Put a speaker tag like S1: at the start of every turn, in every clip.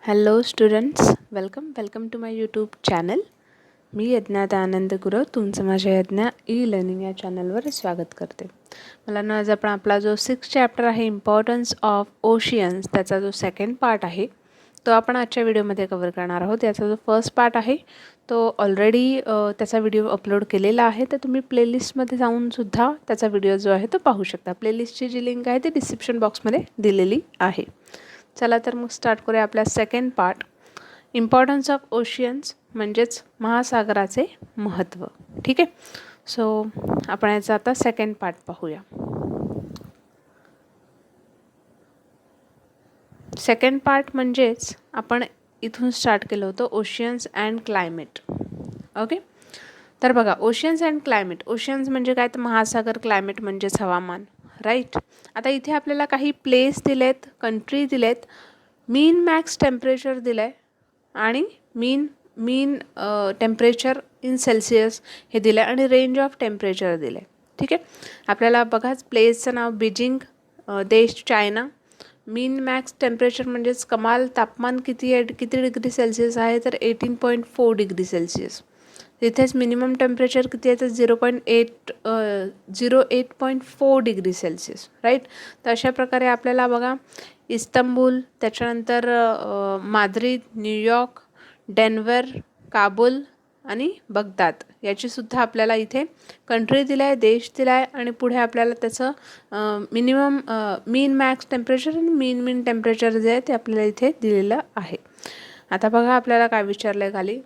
S1: Hello students, welcome to my YouTube channel. मी यज्ञा दायानंद गुरव तुमचं माझ्या यज्ञा ई लर्निंग या चॅनलवर स्वागत करते. मला ना आज आपण आपला जो 6th चॅप्टर आहे इम्पॉर्टन्स ऑफ ओशियन्स, त्याचा जो सेकंड पार्ट आहे तो आपण आजच्या व्हिडिओमध्ये कव्हर करणार आहोत. याचा जो फर्स्ट पार्ट आहे तो ऑलरेडी त्याचा व्हिडिओ अपलोड केलेला आहे, तर तुम्ही प्लेलिस्टमध्ये जाऊन सुद्धा त्याचा व्हिडिओ जो आहे तो पाहू शकता. प्लेलिस्टची जी लिंक आहे ती डिस्क्रिप्शन बॉक्समध्ये दिलेली आहे. चला तर मग स्टार्ट करूया आपला second part, importance of oceans म्हणजेच महासागराचे महत्त्व. ठीक आहे, सो आपण याचा आता सेकंड पार्ट पाहूया. सेकंड पार्ट म्हणजेच आपण इथून स्टार्ट केलं होतं ओशियन्स अँड क्लायमेट. ओके, तर बघा ओशियन्स अँड क्लायमेट. ओशियन्स म्हणजे काय तर महासागर, क्लायमेट म्हणजेच हवामान, राईट. आता इथे आपल्याला काही प्लेस दिलेत, कंट्री दिलेत, मीन मॅक्स टेम्परेचर दिलं आहे आणि मीन टेम्परेचर इन सेल्सिअस हे दिलं आहे आणि रेंज ऑफ टेम्परेचर दिलं आहे. ठीक आहे, आपल्याला बघाच प्लेसचं नाव बीजिंग, देश चायना. मीन मॅक्स टेम्परेचर म्हणजेच कमाल तापमान किती आहे, किती डिग्री सेल्सिअस आहे तर 18.4 डिग्री सेल्सिअस. तिथेच मिनिमम टेम्परेचर किती आहे तर 0.4 डिग्री सेल्सिअस, राईट. तर अशा प्रकारे आपल्याला बघा इस्तंबूल, त्याच्यानंतर माद्रिद, न्यूयॉर्क, डेन्व्हर, काबूल आणि बगदाद याचीसुद्धा आपल्याला इथे कंट्री दिला आहे, देश दिला आहे आणि पुढे आपल्याला त्याचं मीन मॅक्स टेम्परेचर आणि मीन टेम्परेचर जे आहे ते आपल्याला इथे दिलेलं आहे. आता बघा आपल्याला काय विचारलं आहे खाली.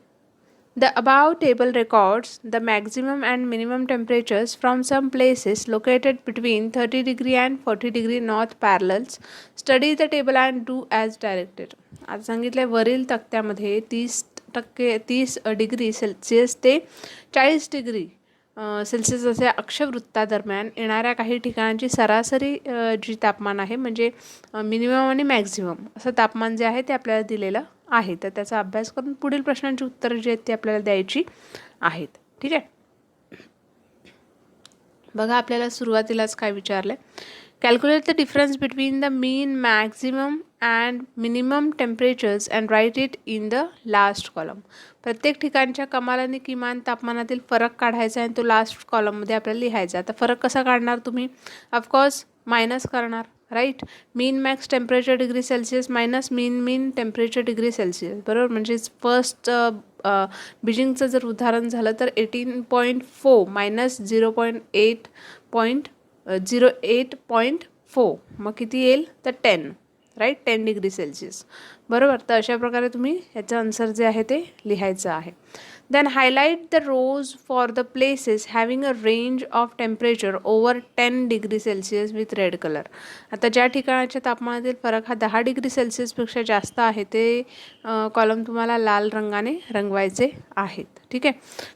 S1: The above table records the maximum and minimum temperatures from some places located between 30 degree and 40 degree north parallels. Study the table and do as directed. आज सांगितलं आहे वरील तक्त्यामध्ये 30 डिग्री सेल्सिअस ते 40 डिग्री सेल्सिअस असे अक्षवृत्तादरम्यान येणाऱ्या काही ठिकाणांची सरासरी जी तापमान आहे म्हणजे मिनिमम आणि मॅक्झिमम असं तापमान जे आहे ते आपल्याला दिलेलं आहे. तर त्याचा अभ्यास करून पुढील प्रश्नांची उत्तरं जी आहेत ती आपल्याला द्यायची आहेत. ठीक आहे, बघा आपल्याला सुरुवातीलाच काय विचारलं आहे. Calculate the difference between the mean, maximum and minimum temperatures and write it in the last column. प्रत्येक ठिकाणच्या कमाल आणि किमान तापमानातील फरक काढायचा आहे आणि तो लास्ट कॉलममध्ये आपल्याला लिहायचा. आता फरक कसा काढणार तुम्ही? ऑफकोर्स मायनस करणार, right. Mean max temperature degree Celsius minus mean temperature degree Celsius, बरोबर. म्हणजे फर्स्ट बीजिंगचं जर उदाहरण झालं तर 18.4 मायनस 0.8.4 मग किती येईल तर 10, राईट, 10 डिग्री सेल्सिअस, बरोबर. तर अशा प्रकारे तुम्ही याचं आन्सर जे आहे ते लिहायचं आहे. Then highlight the rows for the places having a range of temperature over 10 degree Celsius with red colour. आता ज्या ठिकाणाच्या तापमानातील फरक हा 10 डिग्री सेल्सिअसपेक्षा जास्त आहे ते कॉलम तुम्हाला लाल रंगाने रंगवायचे आहेत. ठीक आहे,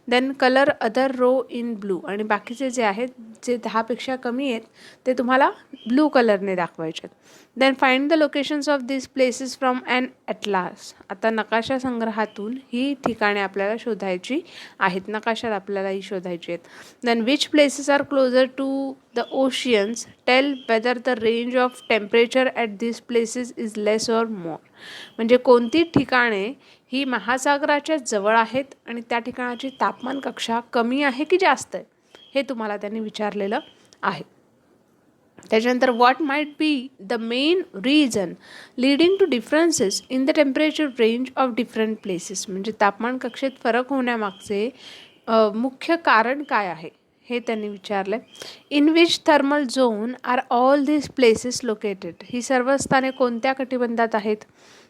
S1: then colour other row in blue आणि बाकीचे जे आहेत जे 10पेक्षा कमी आहेत ते तुम्हाला ब्लू कलरने दाखवायचे आहेत. Then find the locations of this places from an atlas. आता नकाशा संग्रहातून ही ठिकाणे आपल्याला शोधायची आहेत, नकाशात आपल्याला ही शोधायची आहेत. Then which places are closer to the oceans, tell whether the range of temperature at this places is less or more. म्हणजे कोणती ठिकाणे ही महासागराच्या जवळ आहेत आणि त्या ठिकाणाची तापमान कक्षा कमी आहे की जास्त आहे हे तुम्हाला त्यांनी विचारलेलं आहे. त्याच्यानंतर what might be the main reason leading to differences in the temperature range of different places. म्हणजे तापमान कक्षेत फरक होण्यामागचे मुख्य कारण काय आहे हे त्यांनी विचारलं आहे. In which thermal zone are all these places located. ही सर्व स्थाने कोणत्या कटिबंधात आहेत.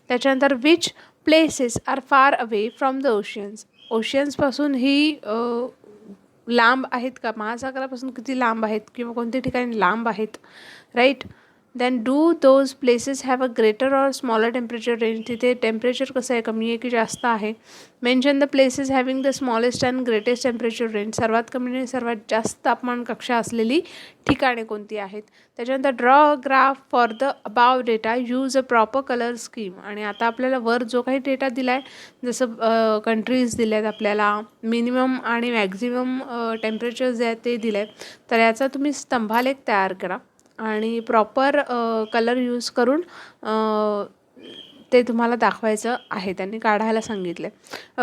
S1: त्याच्यानंतर which places are far away from the oceans. ओशियन्सपासून ही लांब आहेत का, महासागरापासून किती लांब आहेत किंवा कोणत्या ठिकाणी लांब आहेत, right. Then do those places have a greater or smaller temperature range. तिथे टेम्परेचर कसं आहे, कमी आहे की जास्त आहे. Mention the places having the smallest and greatest temperature range. सर्वात कमी आणि सर्वात जास्त तापमान कक्षा असलेली ठिकाणे कोणती आहेत. त्याच्यानंतर draw a graph for the above data, use a proper colour scheme. आणि आता आपल्याला वर जो काही डेटा दिला आहे, जसं कंट्रीज दिल्या आहेत आपल्याला, मिनिमम आणि मॅक्झिमम टेम्परेचर जे आहेत ते दिले आहेत, तर याचा तुम्ही स्तंभालेख तयार करा आणि प्रॉपर कलर यूज करून ते तुम्हाला दाखवायचं आहे, त्यांनी काढायला सांगितलं.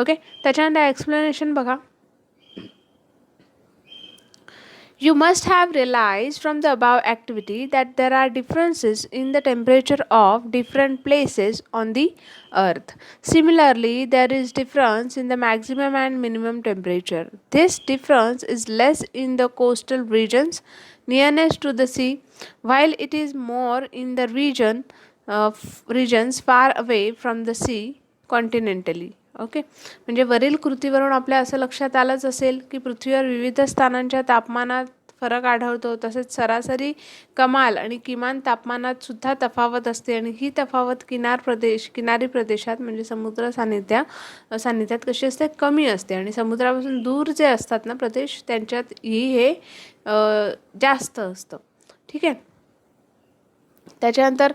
S1: ओके, त्याच्यानंतर एक्सप्लेनेशन बघा. You must have realized from the above activity that there are differences in the temperature of different places on the earth. Similarly, there is difference in the maximum and minimum temperature. This difference is less in the coastal regions nearness to the sea, while it is more in the regions far away from the sea continentally. Okay, म्हणजे वरील कृतीवरून आपल्या असं लक्षात आलंच असेल की पृथ्वीवर विविध स्थानांच्या तापमानात फरक आढळतो, तसेच सरासरी कमाल आणि किमान तापमानात सुद्धा तफावत असते. आणि ही तफावत किनारी प्रदेशात म्हणजे समुद्र सान्निध्यात कशी असते, कमी असते. आणि समुद्रापासून दूर जे असतात ना प्रदेश, त्यांच्यात हे जास्त असतं. ठीक आहे. त्याच्यानंतर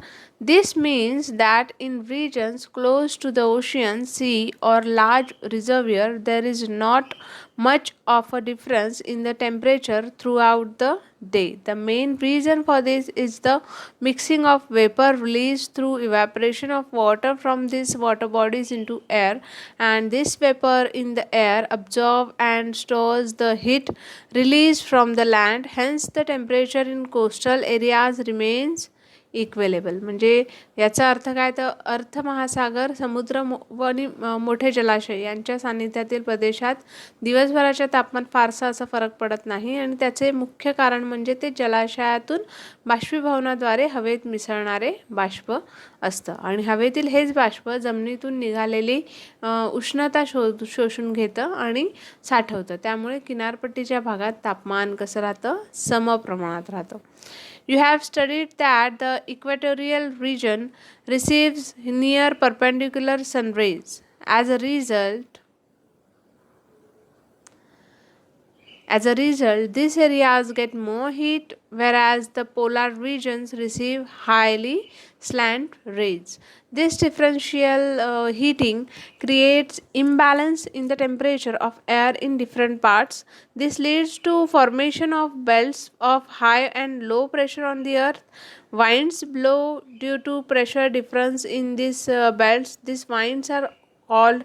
S1: this means that in regions close to the ocean, sea or large reservoir there is not much of a difference in the temperature throughout the day. The main reason for this is the mixing of vapor released through evaporation of water from these water bodies into air, and this vapor in the air absorbs and stores the heat released from the land. Hence the temperature in coastal areas remains इक्वेलेबल. म्हणजे याचा अर्थ काय, तर अर्थ महासागर, समुद्र आणि मोठे जलाशय यांच्या सान्निध्यातील प्रदेशात दिवसभराच्या तापमान फारसा असा फरक पडत नाही. आणि त्याचे मुख्य कारण म्हणजे ते जलाशयातून बाष्पीभवनाद्वारे हवेत मिसळणारे बाष्प असतं. आणि हवेतील हेच बाष्प जमिनीतून निघालेली उष्णता शोषून घेतं आणि साठवतं. त्यामुळे किनारपट्टीच्या भागात तापमान कसं राहतं, समप्रमाणात राहतं. You have studied that the equatorial region receives near perpendicular sun rays. As a result, these areas get more heat, whereas the polar regions receive highly slant rays. This differential heating creates imbalance in the temperature of air in different parts. This leads to formation of belts of high and low pressure on the earth. Winds blow due to pressure difference in these belts. These winds are called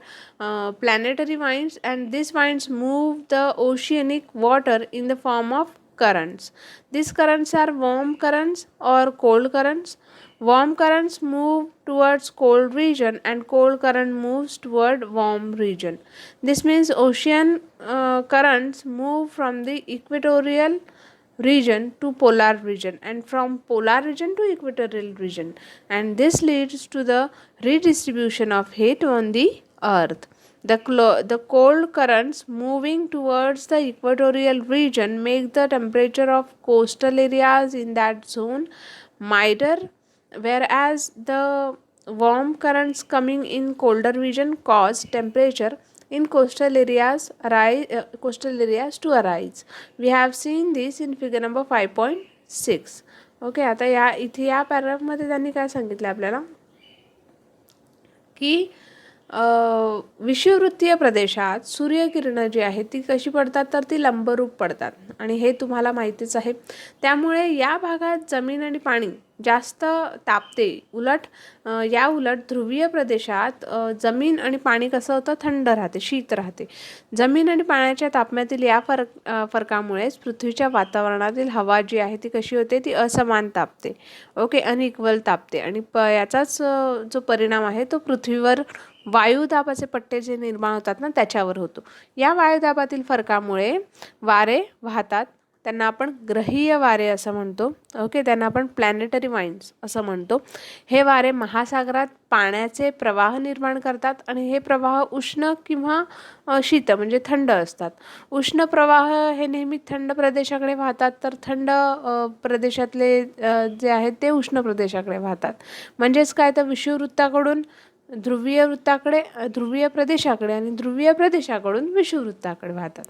S1: planetary winds, and these winds move the oceanic water in the form of currents. These currents are warm currents or cold currents. Warm currents move towards cold region and cold current moves toward warm region. This means ocean currents move from the equatorial region to polar region, and from polar region to equatorial region, and this leads to the redistribution of heat on the earth. The cold currents moving towards the equatorial region make the temperature of coastal areas in that zone milder, whereas the warm currents coming in colder region cause temperature in coastal areas to arise. We have seen this in figure number 5.6. Okay, आता या पॅराग्राफमध्ये त्यांनी काय सांगितलं आपल्याला की विषुववृत्तीय प्रदेशात सूर्यकिरणं जी आहेत ती कशी पडतात, तर ती लंबरूप पडतात. आणि हे तुम्हाला माहितीच आहे. त्यामुळे या भागात जमीन आणि पाणी जास्त तापते. या उलट ध्रुवीय प्रदेशात जमीन आणि पाणी कसं होतं, थंड राहते, शीत राहते. जमीन आणि पाण्याच्या तापमानातील या फरकामुळेच पृथ्वीच्या वातावरणातील हवा जी आहे ती कशी होते, ती असमान तापते. ओके, अनइक्वल तापते. आणि याचाच जो परिणाम आहे तो पृथ्वीवर वायुदाबाचे पट्टे जे निर्माण होतात ना त्याच्यावर होतो. या वायुदाबातील फरकामुळे वारे वाहतात. त्यांना आपण ग्रहीय वारे असं म्हणतो. ओके, त्यांना आपण प्लॅनेटरी वाइंड्स असं म्हणतो. हे वारे महासागरात पाण्याचे प्रवाह निर्माण करतात आणि हे प्रवाह उष्ण किंवा शीत म्हणजे थंड असतात. उष्ण प्रवाह हे नेहमी थंड प्रदेशाकडे वाहतात, तर थंड प्रदेशातले जे आहेत ते उष्ण प्रदेशाकडे वाहतात. म्हणजेच काय, तर विषुववृत्ताकडून ध्रुवीय प्रदेशाकडे आणि ध्रुवीय प्रदेशाकडून विषुववृत्ताकडे वाहतात.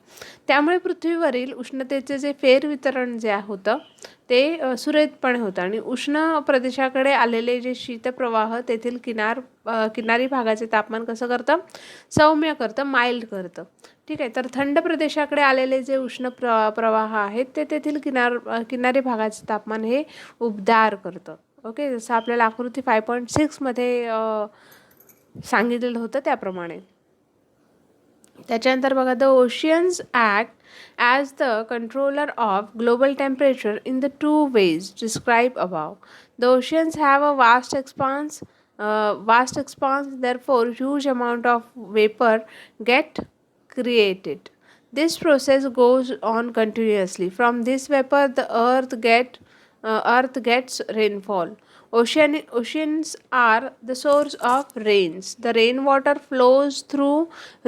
S1: त्यामुळे पृथ्वीवरील उष्णतेचे जे फेरवितरण जे होतं ते सुरळीतपणे होतं आणि उष्ण प्रदेशाकडे आलेले जे शीतप्रवाह तेथील किनारी भागाचे तापमान कसं करतं, सौम्य करतं, माइल्ड करतं. ठीक आहे. तर थंड प्रदेशाकडे आलेले जे उष्ण प्रवाह आहेत ते तेथील किनारी भागाचे तापमान हे उबदार करतं. ओके, जसं आपल्याला आकृती 5.6 मध्ये सांगितलेलं होतं त्याप्रमाणे. त्याच्यानंतर बघा, the oceans act as the controller of global temperature in the two ways describe above. The oceans have a vast expanse, therefore huge amount of vapor get created. This process goes on continuously. From this vapor the earth gets rainfall. Oceans are the source of rains. The rainwater flows through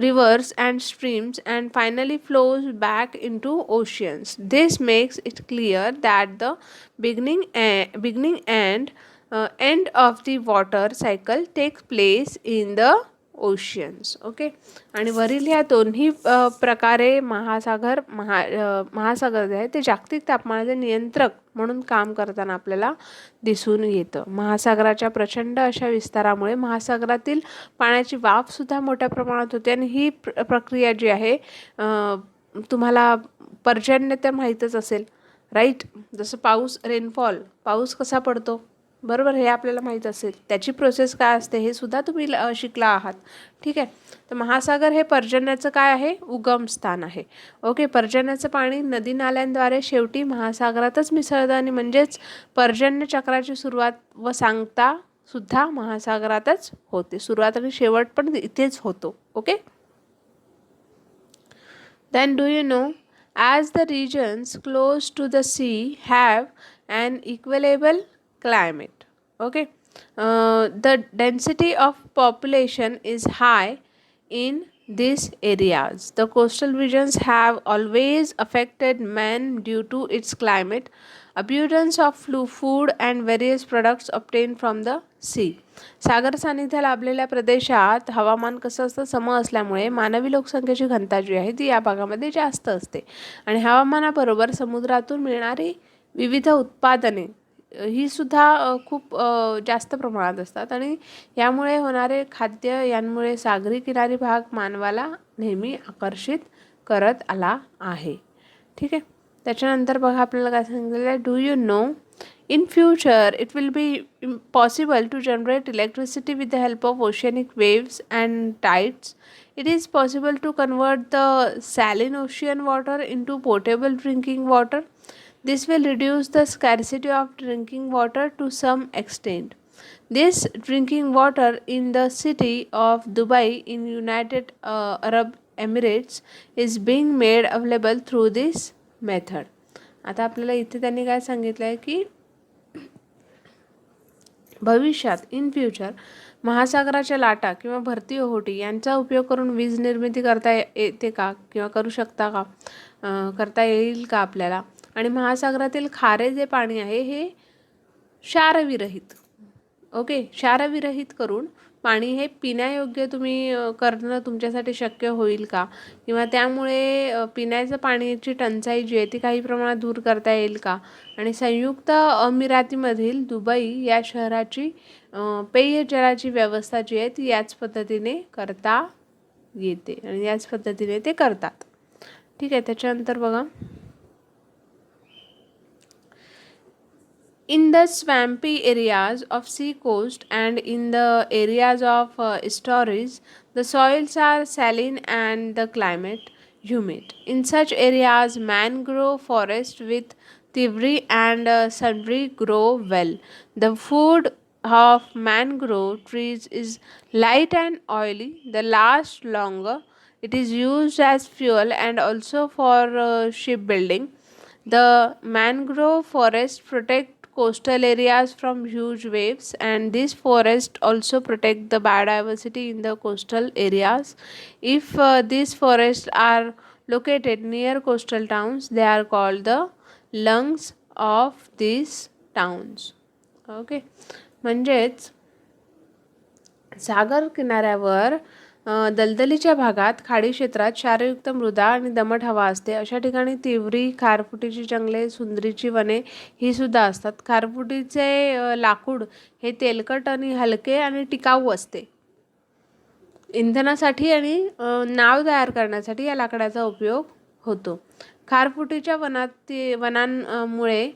S1: rivers and streams and finally flows back into oceans. This makes it clear that the beginning and end of the water cycle takes place in the oceans. Okay, आणि वरील ह्या दोन्ही प्रकारे महासागर जे आहे ते जागतिक तापमानाचे नियंत्रक म्हणून काम करताना आपल्याला दिसून येतं. महासागराच्या प्रचंड अशा विस्तारामुळे महासागरातील पाण्याची वाफसुद्धा मोठ्या प्रमाणात होते आणि ही प्रक्रिया जी आहे तुम्हाला पर्जन्य तर माहीतच असेल, राईट. जसं पाऊस कसा पडतो, बरोबर, हे आपल्याला माहीत असेल. त्याची प्रोसेस काय असते हे सुद्धा तुम्ही शिकला आहात. ठीक आहे, तर महासागर हे पर्जन्याचं काय आहे, उगमस्थान आहे. ओके, पर्जन्याचं पाणी नदी नाल्यांद्वारे शेवटी महासागरातच मिसळतं आणि म्हणजेच पर्जन्य चक्राची सुरुवात व सांगता सुद्धा महासागरातच होते. सुरुवात आणि शेवट पण इथेच होतो. Okay, then do you know, as the regions close to the sea have an equable climate. Okay, the density of population is high in these areas. The coastal regions have always affected man due to its climate, abundance of food and various products obtained from the sea. सागर सानिध्य लाभलेल्या प्रदेशात हवामान कसं असतं, सम असल्यामुळे मानवी लोकसंख्येची घनता जी आहे ती या भागामध्ये जास्त असते आणि हवामानाबरोबर समुद्रातून मिळणारी विविध उत्पादने ही सुद्धा खूप जास्त प्रमाणात असतात आणि यामुळे होणारे खाद्य यांमुळे सागरी किनारी भाग मानवाला नेहमी आकर्षित करत आला आहे. ठीक आहे, त्याच्यानंतर बघा आपल्याला काय सांगितलेलं आहे, do you no, in future it will be possible to generate electricity with the help of oceanic waves and tides. It is possible to convert the saline ocean water into potable drinking water. This will reduce the scarcity of drinking water to some extent. This drinking water in the city of Dubai in United Arab Emirates is being made available through this method. आता आपल्याला इथे त्यांनी काय सांगितलं आहे की भविष्यात in future महासागराच्या लाटा किंवा भरती ओहोटी यांचा उपयोग करून वीज निर्मिती करता येते का किंवा करता येईल का आपल्याला. आणि महासागरातील खारे जे पाणी आहे हे क्षारविरहित, ओके, क्षारविरहित करून पाणी हे पिण्यायोग्य तुम्ही करणं तुमच्यासाठी शक्य होईल का किंवा त्यामुळे पिण्याचं पाण्याची टंचाई जी आहे ती काही प्रमाणात दूर करता येईल का. आणि संयुक्त अमिरातीमधील दुबई या शहराची पेयजलाची व्यवस्था जी आहे ती याच पद्धतीने करता येते आणि याच पद्धतीने ते करतात. ठीक आहे, त्याच्यानंतर बघा, in the swampy areas of sea coast and in the areas of estuaries, the soils are saline and the climate humid. In such areas, mangrove forest with tivri and sunri grow well. The food of mangrove trees is light and oily. They last longer. It is used as fuel and also for shipbuilding. The mangrove forest protect coastal areas from huge waves and these forests also protect the biodiversity in the coastal areas. If these forests are located near coastal towns, they are called the lungs of these towns. Okay, म्हणजेच सागर किनाऱ्यावर दलदलीच्या भागात खाडी क्षेत्रात क्षारयुक्त मृदा आणि दमट हवा असते. अशा ठिकाणी तिवरी, खारफुटीची जंगले, सुंदरीची वने ही सुद्धा असतात. खारफुटीचे लाकूड हे तेलकट आणि हलके आणि टिकाऊ असते. इंधनासाठी आणि नाव तयार करण्यासाठी या लाकडाचा उपयोग होतो. खारफुटीच्या वनांमुळे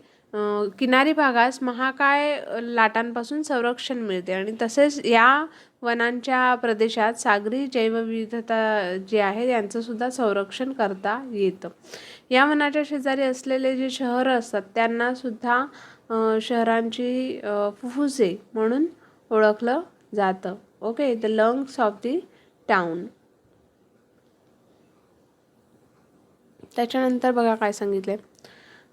S1: किनारी भागास महाकाय लाटांपासून संरक्षण मिळते आणि तसेच या वनांच्या प्रदेशात सागरी जैवविविधता जी आहे यांचंसुद्धा संरक्षण करता येतं. या वनाच्या शेजारी असलेले जे शहरं असतात त्यांनासुद्धा शहरांची फुफ्फुसे म्हणून ओळखलं जातं. Okay, the lungs of the town. त्याच्यानंतर बघा काय सांगितले.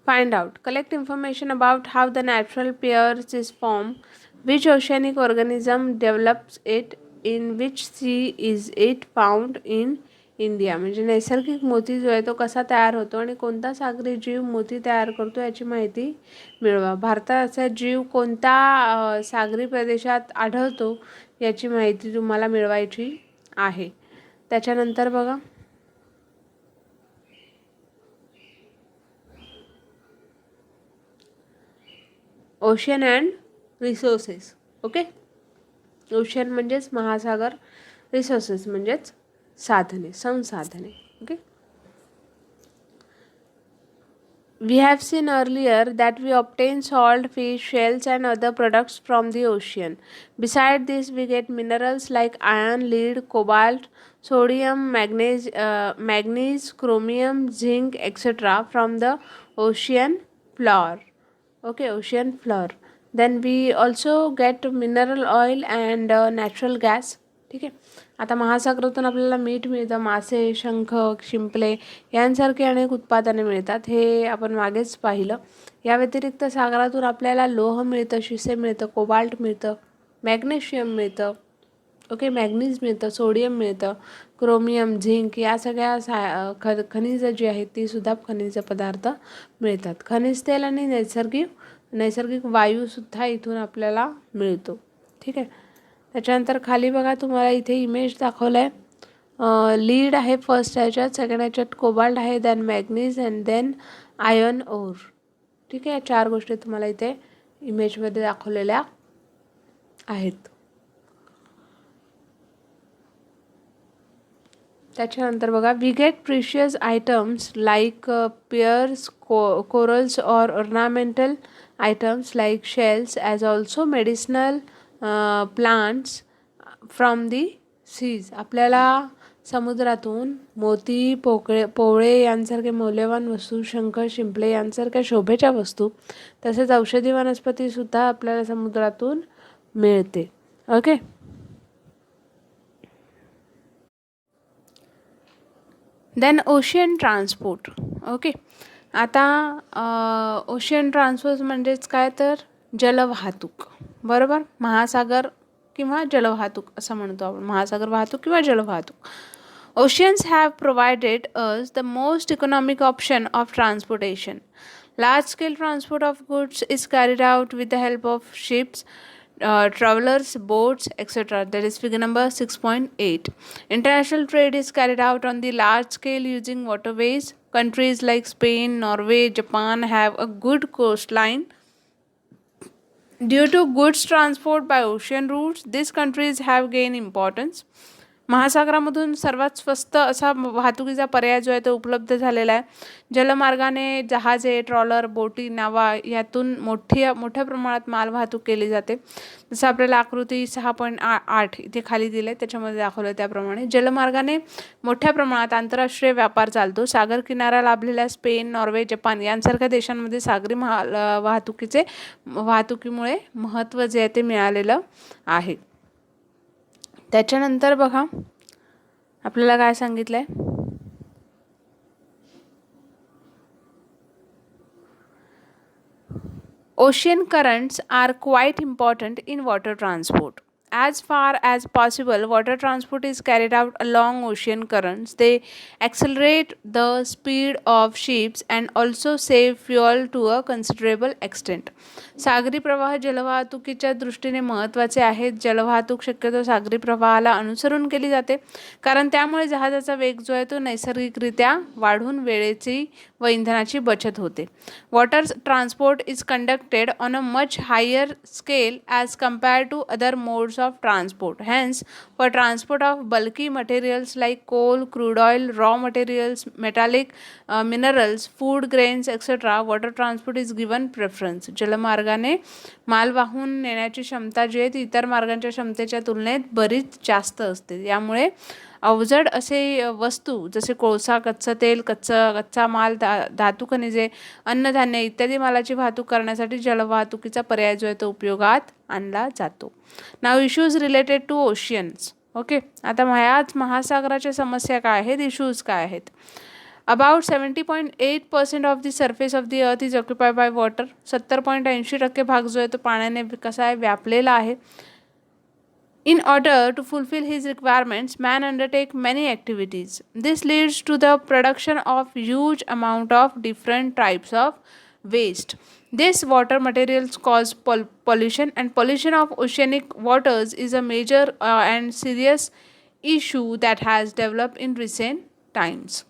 S1: Find out, collect information about how the natural pearls is form, which oceanic organism develops it, in which sea is it found in India. म्हणजे नैसर्गिक मोती जो आहे तो कसा तयार होतो आणि कोणता सागरी जीव मोती तयार करतो याची माहिती मिळवा. भारताचा जीव कोणत्या सागरी प्रदेशात आढळतो याची माहिती तुम्हाला मिळवायची आहे. त्याच्यानंतर बघा, ocean and resources. Okay, ocean म्हणजेच महासागर, रिसोर्सेस म्हणजेच साधने, संसाधने. Okay, we have seen earlier that we obtain salt, fish, shells and other products from the ocean. Besides this, we get minerals like iron, lead, cobalt, sodium, manganese, chromium, zinc, etc. from the ocean floor. Okay, ocean floor. Then we also get mineral oil and natural gas. ठीक आहे. आता महासागरातून आपल्याला मीठ मिळतं, मासे, शंख, शिंपले यांसारखे अनेक उत्पादने मिळतात, हे आपण मागेच पाहिलं. या व्यतिरिक्त सागरातून आपल्याला लोह मिळतं, शिसे मिळतं, कोबाल्ट मिळतं, मॅग्नेशियम मिळतं. ओके, मॅग्नीज मिळतं, सोडियम मिळतं, क्रोमियम, झिंक या सगळ्या खनिजं जी आहेत ती सुद्धा खनिज पदार्थ मिळतात. खनिज तेल आणि नैसर्गिक वायूसुद्धा इथून आपल्याला मिळतो. ठीक आहे. त्याच्यानंतर खाली बघा, तुम्हाला इथे इमेज दाखवलं आहे. लीड आहे फर्स्ट ह्याच्यात, सेकंड ह्याच्यात कोबाल्ट आहे, then manganese and then iron ore. ठीक आहे, 4 गोष्टी तुम्हाला इथे इमेजमध्ये दाखवलेल्या आहेत. त्याच्यानंतर बघा, we get precious items like pearls, corals or ornamental items like shells as also medicinal plants from the seas. आपल्याला समुद्रातून मोती, पोवळे यांसारखे मौल्यवान वस्तू, शंख, शिंपले यांसारख्या शोभेच्या वस्तू तसेच औषधी वनस्पतीसुद्धा आपल्याला समुद्रातून मिळते. Okay, then ocean transport. Okay, आता ओशियन ट्रान्सपोर्ट म्हणजेच काय तर जलवाहतूक. बरोबर, महासागर किंवा जलवाहतूक असं म्हणतो आपण, महासागर वाहतूक किंवा जलवाहतूक. Oceans have provided us the most economic option of transportation. Large-scale transport of goods is carried out with the help of ships, travelers, boats, etc. That is figure number 6.8. International trade is carried out on the large scale using waterways. Countries like Spain, Norway, Japan have a good coastline. Due to goods transport by ocean routes, these countries have gained importance. महासागरामधून सर्वात स्वस्त असा वाहतुकीचा पर्याय जो आहे तो उपलब्ध झालेला आहे. जलमार्गाने जहाजे, ट्रॉलर, बोटी, नावा यातून मोठ्या प्रमाणात माल वाहतूक केली जाते. जसं आपल्याला आकृती 6.8 इथे खाली दिले त्याच्यामध्ये दाखवलं त्याप्रमाणे जलमार्गाने मोठ्या प्रमाणात आंतरराष्ट्रीय व्यापार चालतो. सागर किनारा लाभलेल्या स्पेन, नॉर्वे, जपान यांसारख्या देशांमध्ये सागरी वाहतुकीमुळे महत्त्व जे आहे ते मिळालेलं आहे. त्याच्यानंतर बघा आपल्याला काय सांगितलंय. Ocean currents are quite important in water transport. As far as possible, water transport is carried out along ocean currents. They accelerate the speed of ships and also save fuel to a considerable extent. सागरी प्रवाह जलवाहतुकीच्या दृष्टीने महत्त्वाचे आहेत. जलवाहतूक शक्यतो सागरी प्रवाहाला अनुसरून केली जाते, कारण त्यामुळे जहाजाचा वेग जो आहे तो नैसर्गिकरित्या वाढून वेळेची व इंधनाची बचत होते. Water transport is conducted on a much higher scale as compared to other modes of transport. Hence, for transport of bulky materials like coal, crude oil, raw materials, metallic minerals, food grains, etc., water transport is given preference. जलमार्गाने माल वाहून नेण्याची क्षमता जी आहे ती इतर मार्गांच्या क्षमतेच्या तुलनेत बरीच जास्त असते. यामुळे अवजड असे वस्तू जसे कोळसा, कच्चं तेल, कच्चा माल, धातू खनिजे, अन्नधान्य इत्यादी मालाची वाहतूक करण्यासाठी जलवाहतुकीचा पर्याय जो आहे तो उपयोगात आणला जातो. Now issues related to oceans. Okay, आता ह्याच महासागराच्या समस्या काय आहेत, इश्यूज काय आहेत. About 70.8% of the surface of the earth is occupied by water. 70.80% भाग जो आहे तो पाण्याने कसा आहे व्यापलेला आहे. In order to fulfill his requirements, man undertake many activities. This leads to the production of huge amount of different types of waste. This water materials cause pollution, and pollution of oceanic waters is a major and serious issue that has developed in recent times.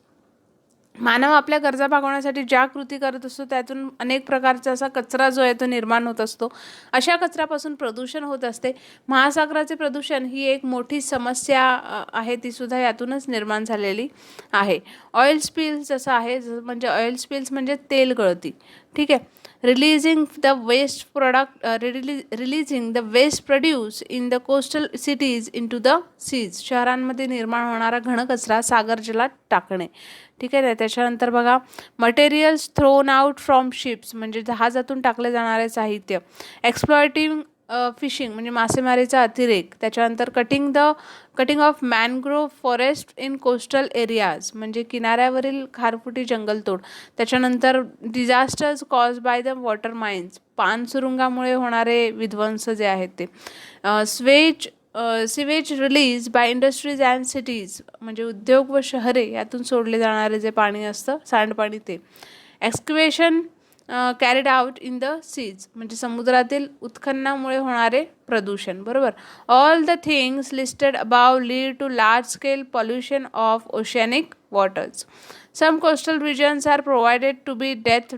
S1: मानव आपल्या गरजा भागवण्यासाठी ज्या कृती करत असतो त्यातून अनेक प्रकारचा असा कचरा जो आहे तो निर्माण होत असतो. अशा कचऱ्यापासून प्रदूषण होत असते. महासागराचे प्रदूषण ही एक मोठी समस्या आहे, ती सुद्धा यातूनच निर्माण झालेली आहे. ऑइल स्पिल्स जसं आहे, म्हणजे ऑइल स्पिल्स म्हणजे तेल गळती. ठीक आहे. Releasing the waste produce in the coastal cities into the seas. शहरांमध्ये निर्माण होणारा घनकचरा सागर जलात टाकणे. ठीक आहे. त्याच्यानंतर बघा, materials thrown out from ships म्हणजे जहाजातून टाकले जाणारे साहित्य. एक्सप्लॉयटिंग फिशिंग म्हणजे मासेमारीचा अतिरेक. त्याच्यानंतर cutting of mangrove forest in coastal areas म्हणजे किनाऱ्यावरील खारफुटी जंगलतोड. त्याच्यानंतर disasters cause by the water mines पाणसुरुंगामुळे होणारे विध्वंस जे आहेत ते. Sewage release by industries and cities म्हणजे उद्योग व शहरे यातून सोडले जाणारे जे पाणी असतं सांडपाणी ते. Excavation carried out in the seas म्हणजे समुद्रातील उत्खननामुळे होणारे प्रदूषण. बरोबर. All the things listed above lead to large scale pollution of oceanic waters. Some coastal regions are provided to be death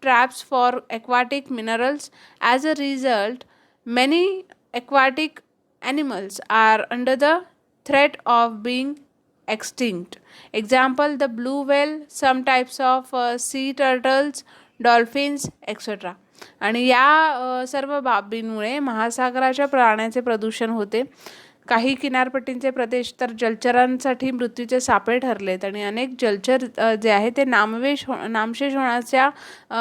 S1: traps for aquatic minerals. As a result, many aquatic animals are under the threat of being extinct. Example, the blue whale, some types of sea turtles, dolphins, etc. आणि या सर्व बाबींमुळे महासागराच्या प्राण्याचे प्रदूषण होते. काही किनारपट्टींचे प्रदेश तर जलचरांसाठी मृत्यूचे सापळे ठरलेत आणि अनेक जलचर जे आहे ते नामशेष होण्याच्या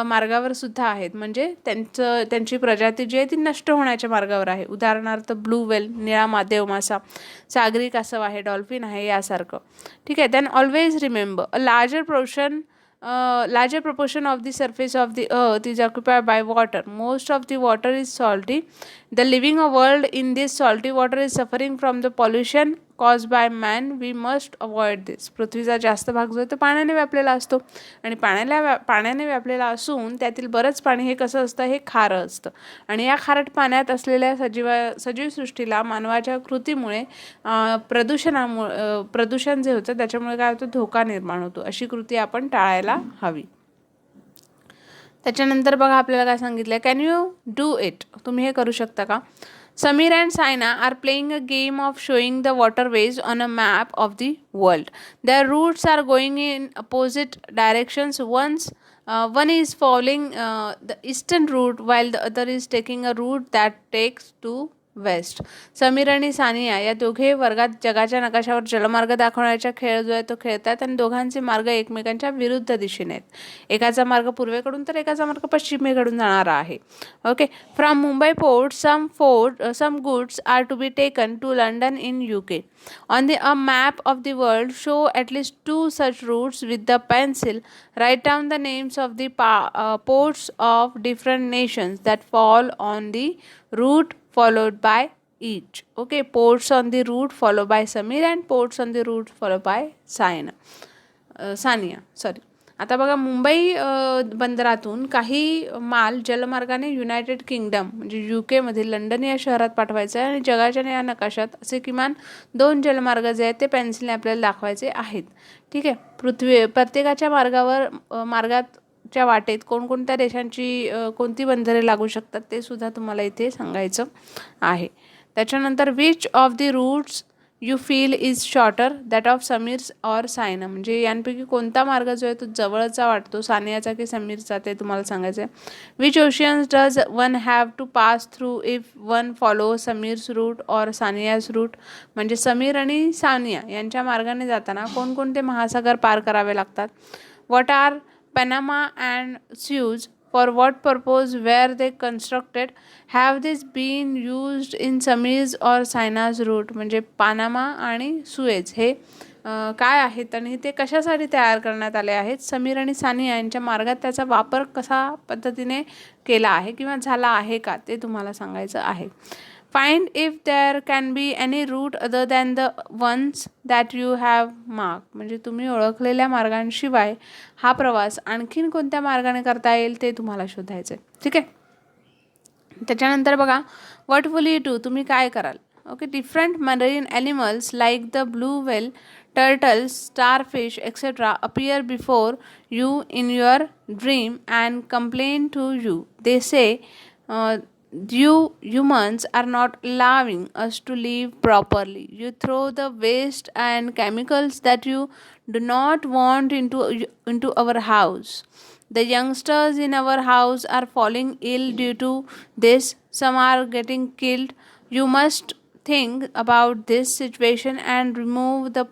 S1: मार्गावर सुद्धा आहेत. म्हणजे त्यांची प्रजाती जी आहे ती नष्ट होण्याच्या मार्गावर आहे. उदाहरणार्थ ब्लू वेल निळा मादेव मासा, सागरी कासव आहे, डॉल्फिन आहे यासारखं. ठीक आहे. Then always remember a larger proportion of the surface of the earth is occupied by water. Most of the water is salty. The living world in this salty water is suffering from the pollution caused by man. We must avoid this. पृथ्वीचा जास्त भाग जो आहे तो पाण्याने व्यापलेला असतो आणि पाण्याने व्यापलेला असून त्यातील बरंच पाणी हे कसं असतं, हे खारं असतं. आणि या खारट पाण्यात असलेल्या सजीव सृष्टीला मानवाच्या कृतीमुळे प्रदूषण जे होतं त्याच्यामुळे काय होतं, धोका निर्माण होतो. अशी कृती आपण टाळायला हवी. त्याच्यानंतर बघा आपल्याला काय सांगितलं, कॅन यू डू इट. तुम्ही हे करू शकता का. Samir and Saina are playing a game of showing the waterways on a map of the world. Their routes are going in opposite directions. One is following the eastern route while the other is taking a route that takes to west. Sameer आणि सानिया या दोघे वर्गात जगाच्या नकाशावर जलमार्ग दाखवण्याचा खेळ जो आहे तो खेळतात आणि दोघांचे मार्ग एकमेकांच्या विरुद्ध दिशेने आहेत. एकाचा मार्ग पूर्वेकडून तर एकाचा मार्ग पश्चिमेकडून जाणारा आहे. Okay. From Mumbai port some goods are to be taken to London in UK. On a map of the world, show at least 2 such routes with the pencil. Write down the names of the ports of different nations that fall on the route followed by each. Okay, ports on the route followed by Samir and ports on the route followed by Sania. Sorry. आता बघा, मुंबई बंदरातून काही माल जलमार्गाने United kingdom म्हणजे UK London या शहरात पाठवायचं आहे आणि जगाच्या या नकाशात असे किमान 2 जलमार्ग जे आहेत ते पेन्सिलने आपल्याला दाखवायचे आहेत. ठीक आहे. प्रत्येकाच्या मार्गाच्या वाटेत कोणकोणत्या देशांची कोणती बंदरे लागू शकतात ते सुद्धा तुम्हाला इथे सांगायचं आहे. त्याच्यानंतर which of the routes you feel is shorter, that of Sameer's or Saina, म्हणजे यांपैकी कोणता मार्ग जो आहे तो जवळचा वाटतो, सानियाचा की समीरचा, ते तुम्हाला सांगायचं आहे. Which oceans does one have to pass through if one follow Sameer's route or Saniya's route, म्हणजे समीर आणि सानिया यांच्या मार्गाने जाताना कोणकोणते महासागर पार करावे लागतात. What are Panama and Suez, for what purpose were they constructed, have this been used in Samir's or Sina's route, म्हणजे पानामा आणि सुएज हे काय आहेत आणि ते कशासाठी तयार करण्यात आले आहेत, समीर आणि सानिया यांच्या मार्गात त्याचा वापर कसा पद्धतीने केला आहे किंवा झाला आहे का, ते तुम्हाला सांगायचं आहे. Find if there can be any route other than the ones that you have marked, म्हणजे तुम्ही ओळखलेल्या मार्गांशिवाय हा प्रवास आणखीन कोणत्या मार्गाने करता येईल ते तुम्हाला शोधायचं आहे. ठीक आहे. त्याच्यानंतर बघा, व्हॉट विल यू डू, तुम्ही काय कराल. Okay. Different marine animals like the blue whale, turtles, starfish etcetera appear before you in your dream and complain to you. They say, you humans are not allowing us to live properly. You throw the waste and chemicals that you do not want into our house. The youngsters in our house are falling ill due to this. Some are getting killed. You must think about this situation and remove the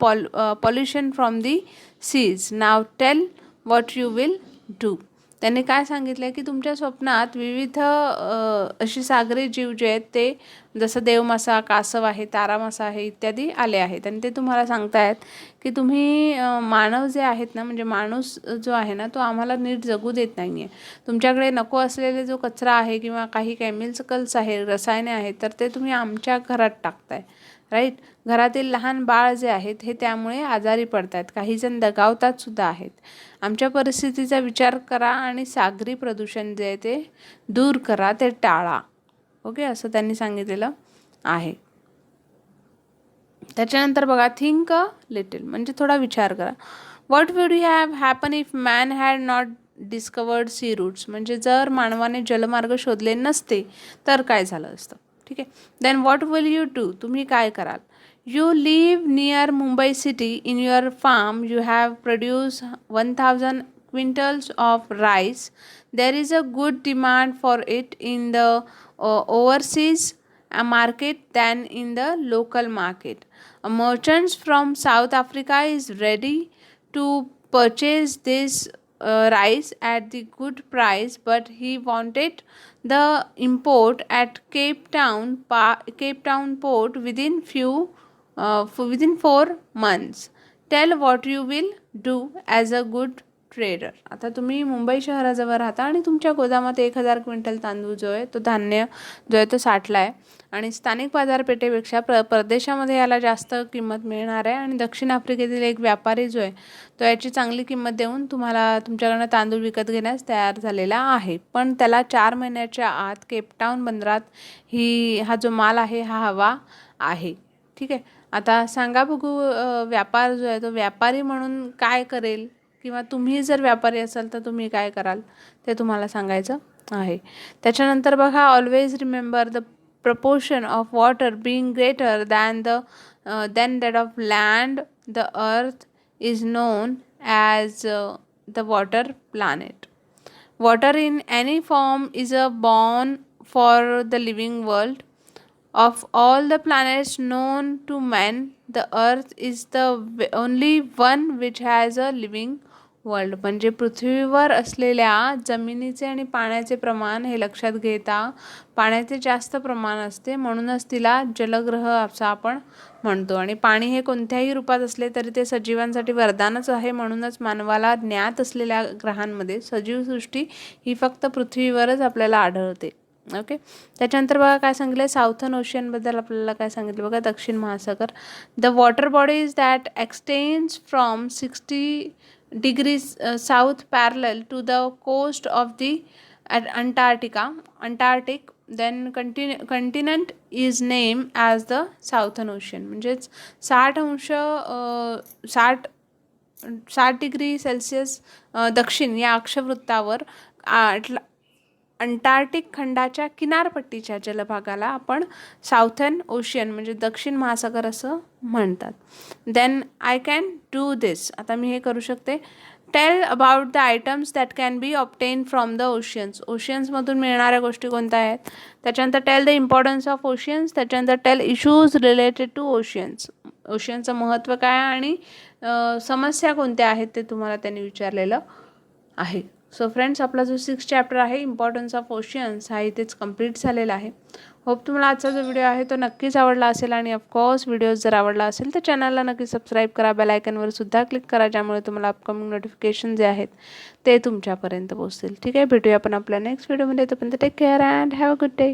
S1: pollution from the seas. Now tell what you will do. त्यांनी काय सांगितलं की तुमच्या स्वप्नात विविध अशी सागरी जीव जे आहेत ते जसं देवमासा, कासव आहे, तारामासा आहे इत्यादी आले आहेत आणि ते तुम्हाला सांगतायत की तुम्ही मानव जे आहेत ना, म्हणजे माणूस जो आहे ना, तो आम्हाला नीट जगू देत नाही आहे. तुमच्याकडे नको असलेले जो कचरा आहे किंवा काही केमिकल्स आहे, रसायने आहेत, तर ते तुम्ही आमच्या घरात टाकताय. राईट. घरातील लहान बाळ जे आहेत हे त्यामुळे आजारी पडत आहेत, काहीजण दगावतात सुद्धा आहेत. आमच्या परिस्थितीचा विचार करा आणि सागरी प्रदूषण जे आहे ते दूर करा, ते टाळा. ओके, असं त्यांनी सांगितलेलं आहे. त्याच्यानंतर बघा, थिंक अ लिटिल, म्हणजे थोडा विचार करा. What would have happen if man had not discovered sea routes, म्हणजे जर मानवाने जलमार्ग शोधले नसते तर काय झालं असतं. ठीक आहे. Then what will you do, तुम्ही काय कराल. You live near Mumbai city. In your farm you have produced 1000 quintals of rice. There is a good demand for it in the overseas market than in the local market. A merchant from South Africa is ready to purchase this rice at the good price, but he wanted the import at Cape Town port within 4 months. Tell what you will do as a good trader. आता तुम्ही मुंबई शहराजवळ राहता आणि तुमच्या गोदामात 1000 quintal तांदूळ जो आहे तो धान्य जो आहे तो साठला आहे आणि स्थानिक बाजारपेठेपेक्षा परदेशामध्ये याला जास्त किंमत मिळणार आहे आणि दक्षिण आफ्रिकेतील एक व्यापारी जो आहे तो याची चांगली किंमत देऊन तुम्हाला तुमच्याकडनं तांदूळ विकत घेण्यास तयार झालेला आहे. पण त्याला 4 महिन्याच्या आत केपटाऊन बंदरात हा जो माल आहे हा हवा आहे. ठीक आहे. आता सांगा बघू, व्यापार जो आहे तो व्यापारी म्हणून काय करेल किंवा तुम्ही जर व्यापारी असाल तर तुम्ही काय कराल ते तुम्हाला सांगायचं आहे. त्याच्यानंतर बघा, always remember the proportion of water being greater than that of land. The earth is non as the water planet. Water in any form is a born for the living world. Of all the planets known to man, the earth is the only one which has a living world. म्हणजे पृथ्वीवर असलेल्या जमिनीचे आणि पाण्याचे प्रमाण हे लक्षात घेता पाण्याचे जास्त प्रमाण असते, म्हणूनच तिला जलग्रह असं आपण म्हणतो. आणि पाणी हे कोणत्याही रूपात असले तरी ते सजीवांसाठी वरदानच आहे, म्हणूनच मानवाला ज्ञात असलेल्या ग्रहांमध्ये सजीवसृष्टी ही फक्त पृथ्वीवरच आपल्याला आढळते. ओके. त्याच्यानंतर बघा काय सांगितलं, साऊथर्न ओशियनबद्दल आपल्याला काय सांगितलं बघा, दक्षिण महासागर. The water bodies that extends from 60 degrees south parallel to the coast of the Antarctic. Then continent is named as the Southern Ocean. म्हणजेच 60 डिग्री सेल्सिअस दक्षिण या अक्षवृत्तावर अंटार्क्टिक खंडाच्या किनारपट्टीच्या जलभागाला आपण साऊथर्न ओशियन म्हणजे दक्षिण महासागर असं म्हणतात. Then I can do this. आता मी हे करू शकते. Tell about the items that can be obtain from the oceans. ओशियन्समधून मिळणाऱ्या गोष्टी कोणत्या आहेत. त्याच्यानंतर tell the importance of oceans. त्याच्यानंतर tell issues related to oceans. ओशियनचं महत्त्व काय आणि समस्या कोणत्या आहेत ते तुम्हाला त्यांनी विचारलेलं आहे. सो फ्रेंड्स, आपला जो 6th चॅप्टर आहे इम्पॉर्टन्स ऑफ ओशियन्स हा इथेच कंप्लीट झालेला आहे. होप तुम्हाला आजचा जो व्हिडिओ आहे तो नक्कीच आवडला असेल आणि ऑफकोर्स व्हिडिओ जर आवडला असेल तर चॅनलला नक्की सबस्क्राईब करा. बेल आयकनवर सुद्धा क्लिक करा, ज्यामुळे तुम्हाला अपकमिंग नोटिफिकेशन जे आहेत ते तुमच्यापर्यंत पोहोचतील. ठीक आहे, भेटूया आपण आपल्या नेक्स्ट व्हिडिओमध्ये. तोपर्यंत take care and have a good day.